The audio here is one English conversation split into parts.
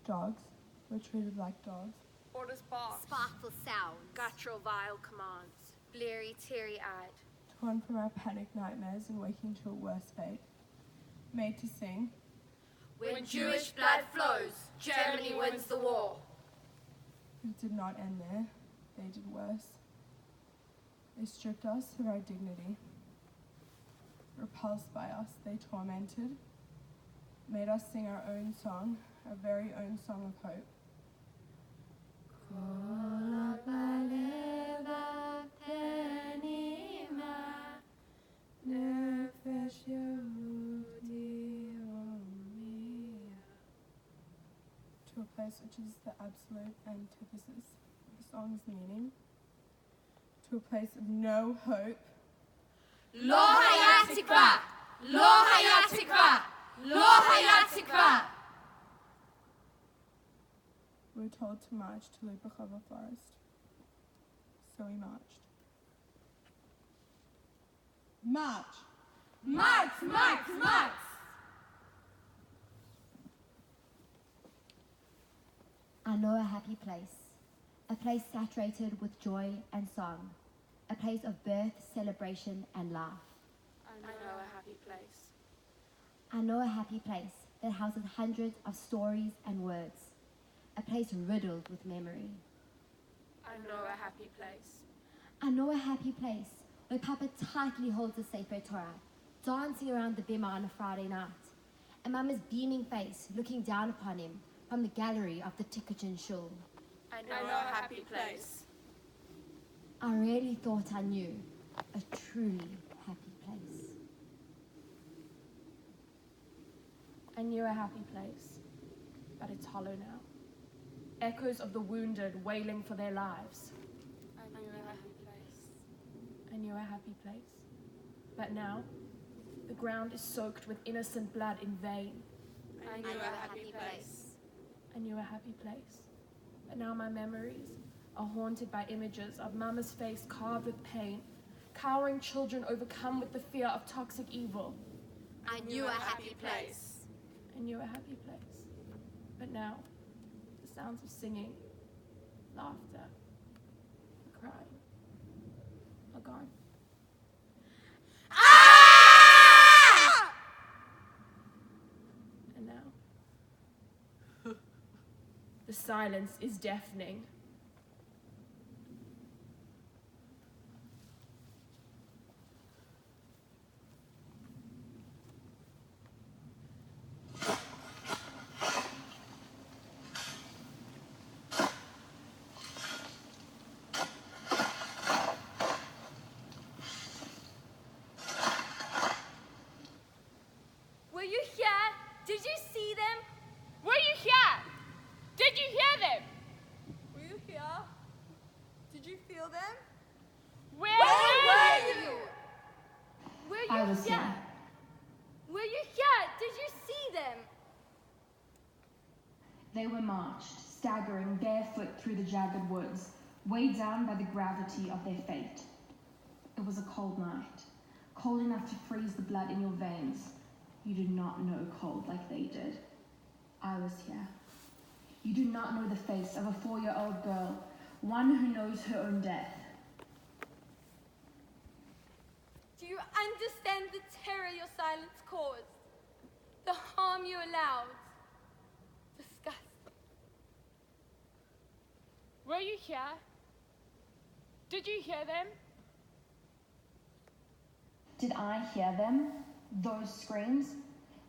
dogs, were treated like dogs. Orders barks. Sparkful sounds. Guttural vile commands. Bleary, teary-eyed. Torn from our panic nightmares and waking to a worse fate. Made to sing. When Jewish blood flows, Germany wins the war. It did not end there. They did worse. They stripped us of our dignity. Repulsed by us, they tormented, made us sing our own song, our very own song of hope. To a place which is the absolute antithesis of the song's meaning. To a place of no hope. Lo hayatikva! Lo hayatikva! Lo hayatikva! We were told to march to Lopuchowo Forest. So we marched. March! March, march, march! I know a happy place, a place saturated with joy and song, a place of birth, celebration and laugh. I know a happy place. I know a happy place that houses hundreds of stories and words, a place riddled with memory. I know a happy place. I know a happy place where Papa tightly holds the Sefer Torah, dancing around the bima on a Friday night, and Mama's beaming face looking down upon him from the gallery of the Tekes shul. I know a happy place. I really thought I knew a truly happy place. I knew a happy place, but it's hollow now. Echoes of the wounded wailing for their lives. I knew a happy place. I knew a happy place, but now the ground is soaked with innocent blood in vain. I knew a happy place. I knew a happy place, but now my memories are haunted by images of Mama's face carved with pain, cowering children overcome with the fear of toxic evil. I knew a happy place. I knew a happy place, but now the sounds of singing, laughter, and crying are gone. And now the silence is deafening. Were you here? Did you see them? Were you here? Did you hear them? Were you here? Did you feel them? Where were you? Were you I was here? here. Were you here? Did you see them? They were marched, staggering barefoot through the jagged woods, weighed down by the gravity of their fate. It was a cold night, cold enough to freeze the blood in your veins. You did not know cold like they did. I was here. You do not know the face of a 4-year-old girl, one who knows her own death. Do you understand the terror your silence caused? The harm you allowed? Disgusting. Were you here? Did you hear them? Did I hear them? Those screams?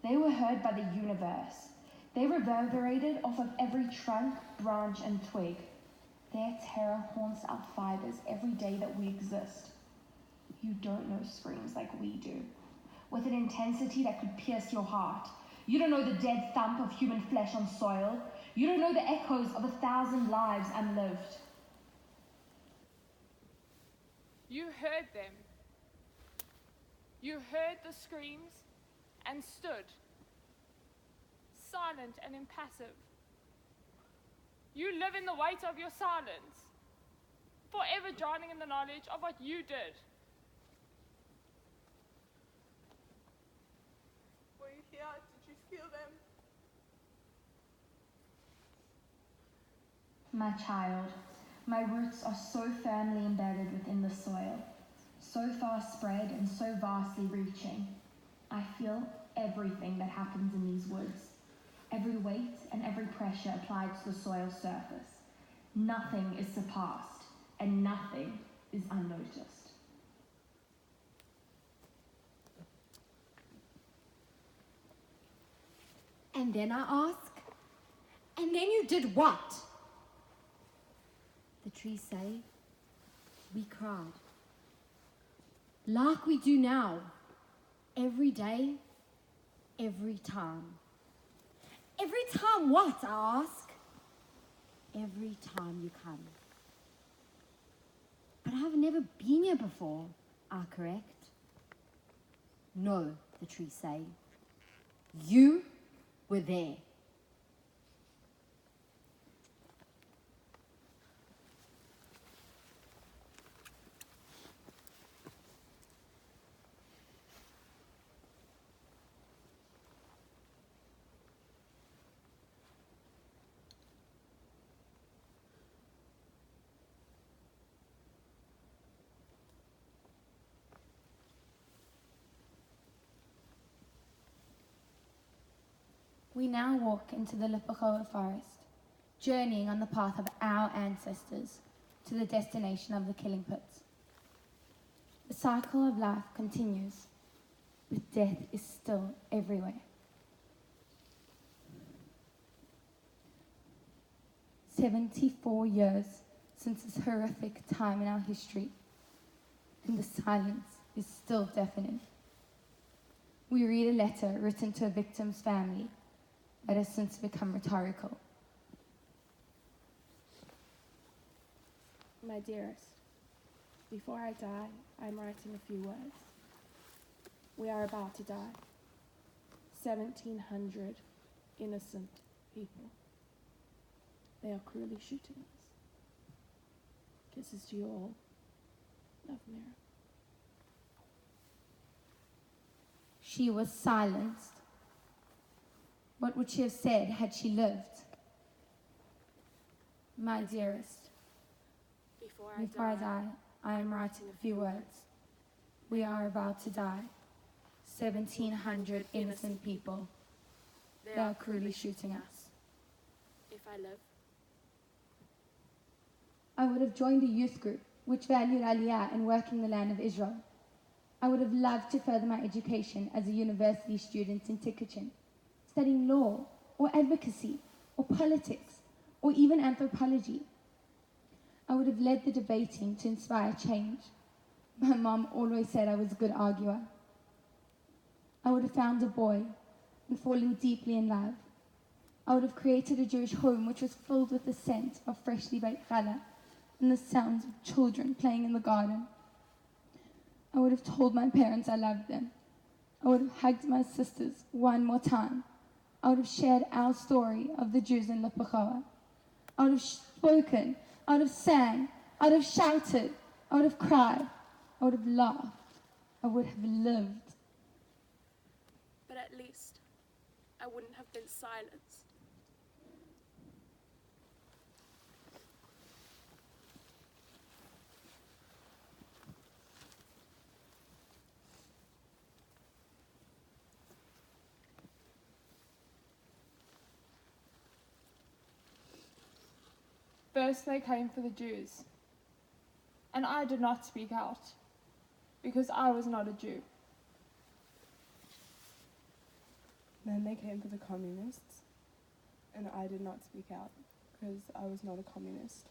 They were heard by the universe. They reverberated off of every trunk, branch, and twig. Their terror haunts our fibers every day that we exist. You don't know screams like we do, with an intensity that could pierce your heart. You don't know the dead thump of human flesh on soil. You don't know the echoes of 1,000 lives unlived. You heard them. You heard the screams and stood, silent and impassive. You live in the weight of your silence, forever drowning in the knowledge of what you did. Were you here? Did you feel them? My child, my roots are so firmly embedded within the soil, so far spread and so vastly reaching. I feel everything that happens in these woods, every weight and every pressure applied to the soil surface. Nothing is surpassed, and nothing is unnoticed. And then I ask, and then you did what? The trees say, we cried. Like we do now, every day, every time. Every time what, I ask? Every time you come. But I've never been here before, I correct. No, the trees say. You were there. We now walk into the Lopuchowo Forest, journeying on the path of our ancestors to the destination of the killing pits. The cycle of life continues, but death is still everywhere. 74 years since this horrific time in our history, and the silence is still deafening. We read a letter written to a victim's family that has since become rhetorical. My dearest, before I die, I'm writing a few words. We are about to die. 1,700 innocent people. They are cruelly shooting us. Kisses to you all. Love, Mira. She was silenced. What would she have said had she lived? My dearest, before I die, I am writing a few words. We are about to die. 1,700 innocent people. They are cruelly shooting us. If I live, I would have joined a youth group which valued Aliyah and work in the land of Israel. I would have loved to further my education as a university student in Tekes, studying law, or advocacy, or politics, or even anthropology. I would have led the debating to inspire change. My mom always said I was a good arguer. I would have found a boy and fallen deeply in love. I would have created a Jewish home which was filled with the scent of freshly baked challah and the sounds of children playing in the garden. I would have told my parents I loved them. I would have hugged my sisters one more time. I would have shared our story of the Jews in Lupochowo. I would have spoken. I would have sang. I would have shouted. I would have cried. I would have laughed. I would have lived. but at least I wouldn't have been silenced. First they came for the Jews, and I did not speak out, because I was not a Jew. Then they came for the communists, and I did not speak out, because I was not a communist.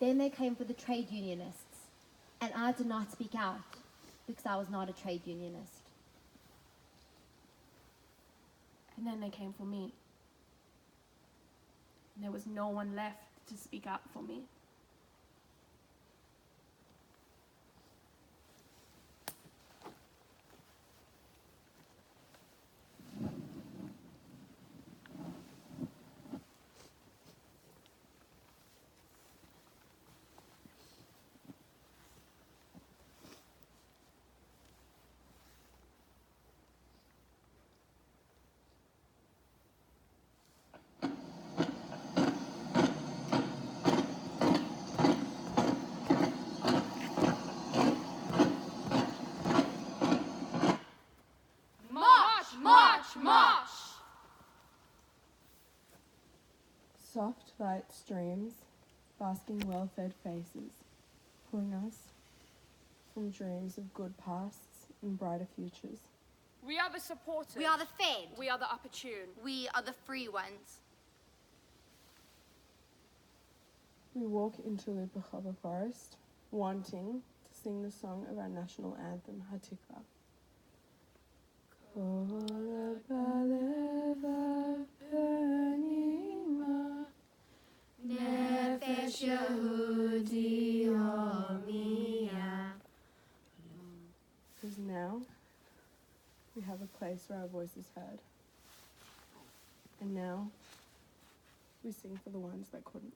Then they came for the trade unionists, and I did not speak out because I was not a trade unionist. And then they came for me. And there was no one left to speak out for me. Soft light streams, basking well-fed faces, pulling us from dreams of good pasts and brighter futures. We are the supported. We are the fed. We are the opportune. We are the free ones. We walk into Lopuchowo Forest, wanting to sing the song of our national anthem, Hatikva. Because now we have a place where our voice is heard. And now we sing for the ones that couldn't.